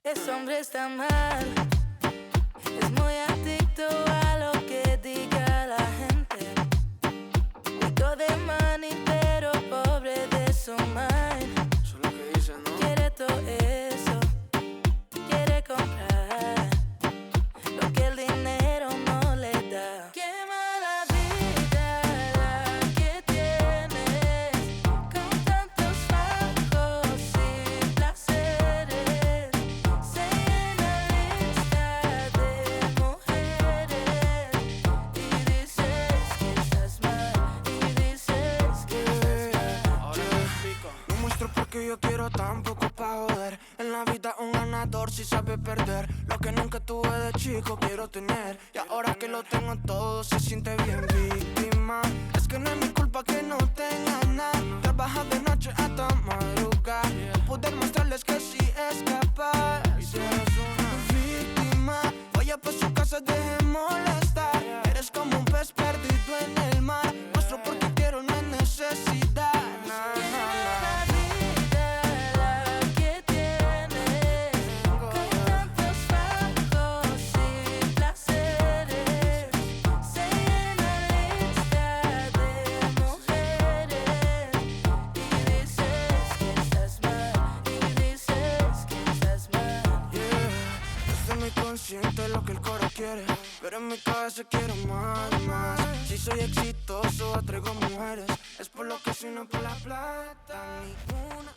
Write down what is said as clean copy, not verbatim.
Ese hombre está mal, es muy adicto a lo que diga la gente. Rico de money, pero pobre de su mind. Eso es lo que dicen, ¿no? Quiere todo eso, quiere comprar lo que el dinero no le da. Qué mala vida la que tienes, con tantos bajos y placeres. Se llena lista de mujeres y dices que estás mal, y dices que estás mal. Ahora te explico. No muestro porque yo quiero tampoco pa' joder. En la vida un ganador si sabe perder. Lo que nunca tuve de chico quiero tener. Y ahora que lo tengo todo se siente bien víctima. Es que no es mi culpa que no tenga nada. Trabaja de noche hasta madrugar pa' poder mostrarles que sí es capaz. Y tú eres una Víctima, vaya pa' su casa, deje molestar. Eres como un pez perdido en el mar. Muestro porque quiero, no es necesidad. Qué mala vida la que tienes, con tantos bajos y placeres. Se llena lista de mujeres y dices que estás mal, y dices que estás mal. Yeah, estoy muy consciente de lo que el coro quiere, pero en mi cabeza quiero más, más. Si soy exitoso, atraigo mujeres. Es por lo que soy, no por la plata. Ninguna